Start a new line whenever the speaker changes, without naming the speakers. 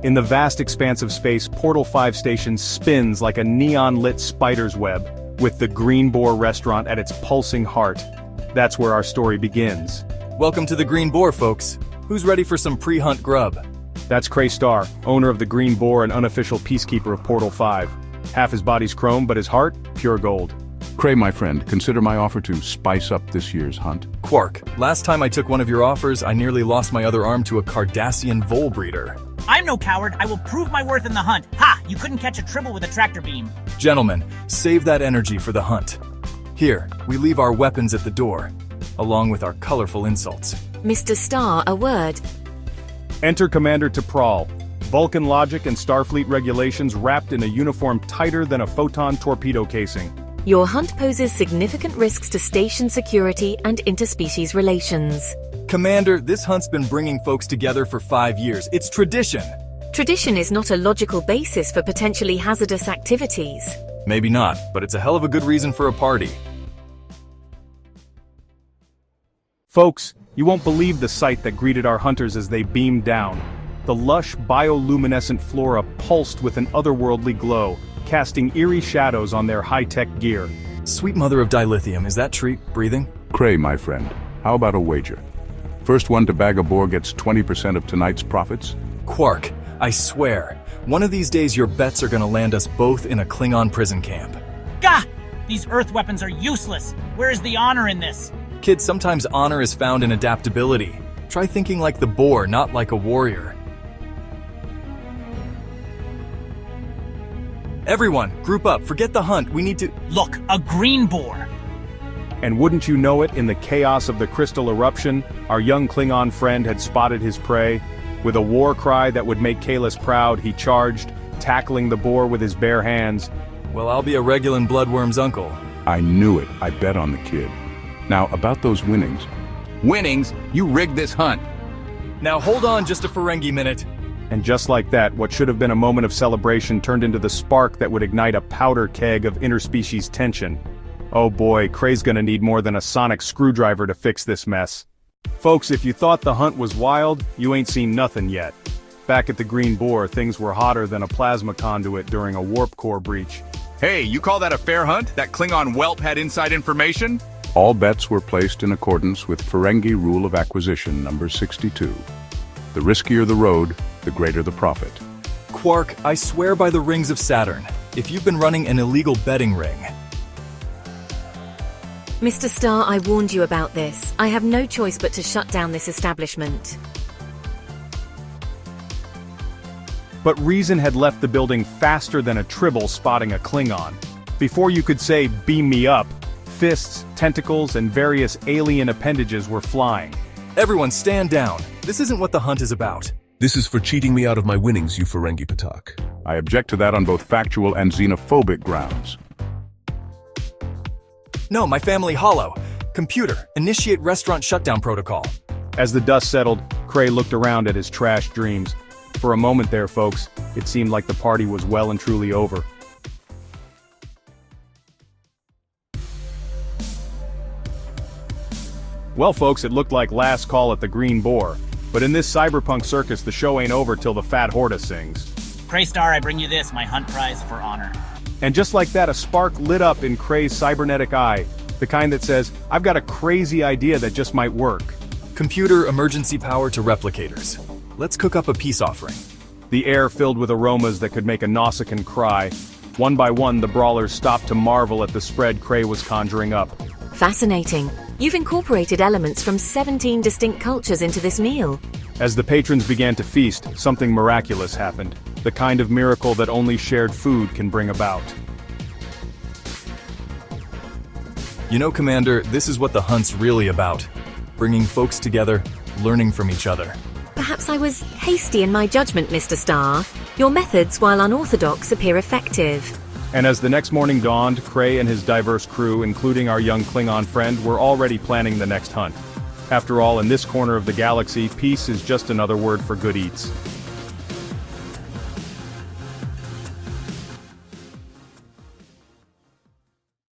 In the vast expanse of space, Portal 5 station spins like a neon-lit spider's web, with the Green Boar restaurant at its pulsing heart. That's where our story begins.
Welcome to the Green Boar, folks. Who's ready for some pre-hunt grub?
That's Cray Starr, owner of the Green Boar and unofficial peacekeeper of Portal 5. Half his body's chrome, but his heart, pure gold.
Cray, my friend, consider my offer to spice up this year's hunt.
Quark, last time I took one of your offers, I nearly lost my other arm to a Cardassian vole breeder.
I'm no coward. I will prove my worth in the hunt. Ha! You couldn't catch a tribble with a tractor beam.
Gentlemen, save that energy for the hunt. Here, we leave our weapons at the door, along with our colorful insults.
Mr. Starr, a word.
Enter Commander T'Pral. Vulcan logic and Starfleet regulations wrapped in a uniform tighter than a photon torpedo casing.
Your hunt poses significant risks to station security and interspecies relations.
Commander, this hunt's been bringing folks together for 5 years. It's tradition.
Tradition is not a logical basis for potentially hazardous activities.
Maybe not, but it's a hell of a good reason for a party.
Folks, you won't believe the sight that greeted our hunters as they beamed down. The lush, bioluminescent flora pulsed with an otherworldly glow, casting eerie shadows on their high-tech gear.
Sweet mother of dilithium, is that treat breathing?
Cray, my friend, how about a wager? First one to bag a boar gets 20% of tonight's profits?
Quark, I swear, one of these days your bets are gonna land us both in a Klingon prison camp.
Gah! These Earth weapons are useless. Where is the honor in this?
Kids, sometimes honor is found in adaptability. Try thinking like the boar, not like a warrior. Everyone, group up, forget the hunt, we need to—
Look, a green boar.
And wouldn't you know it, in the chaos of the crystal eruption, our young Klingon friend had spotted his prey. With a war cry that would make Kahless proud, he charged, tackling the boar with his bare hands.
Well, I'll be a Regulan bloodworm's uncle.
I knew it. I bet on the kid. Now, about those winnings.
Winnings? You rigged this hunt.
Now hold on just a Ferengi minute.
And just like that, what should have been a moment of celebration turned into the spark that would ignite a powder keg of interspecies tension. Oh boy, Cray's gonna need more than a sonic screwdriver to fix this mess. Folks, if you thought the hunt was wild, you ain't seen nothing yet. Back at the Green Boar, things were hotter than a plasma conduit during a warp core breach.
Hey, you call that a fair hunt? That Klingon whelp had inside information?
All bets were placed in accordance with Ferengi Rule of Acquisition number 62. The riskier the road, the greater the profit.
Quark, I swear by the rings of Saturn, if you've been running an illegal betting ring.
Mr. Starr, I warned you about this. I have no choice but to shut down this establishment.
But reason had left the building faster than a tribble spotting a Klingon. Before you could say, beam me up, fists, tentacles, and various alien appendages were flying.
Everyone stand down. This isn't what the hunt is about.
This is for cheating me out of my winnings, you Ferengi Patak.
I object to that on both factual and xenophobic grounds.
No, my family hollow. Computer, initiate restaurant shutdown protocol.
As the dust settled, Cray looked around at his trashed dreams. For a moment there, folks, it seemed like the party was well and truly over. Well, folks, it looked like last call at the Green Boar. But in this cyberpunk circus, the show ain't over till the fat Horta sings.
Cray Starr, I bring you this, my hunt prize for honor.
And just like that, a spark lit up in Cray's cybernetic eye, the kind that says, I've got a crazy idea that just might work.
Computer, emergency power to replicators. Let's cook up a peace offering.
The air filled with aromas that could make a Nausicaan cry. One by one, the brawlers stopped to marvel at the spread Cray was conjuring up.
Fascinating. You've incorporated elements from 17 distinct cultures into this meal.
As the patrons began to feast, something miraculous happened. The kind of miracle that only shared food can bring about.
You know, Commander, this is what the hunt's really about. Bringing folks together, learning from each other.
Perhaps I was hasty in my judgment, Mr. Starr. Your methods, while unorthodox, appear effective.
And as the next morning dawned, Cray and his diverse crew, including our young Klingon friend, were already planning the next hunt. After all, in this corner of the galaxy, peace is just another word for good eats.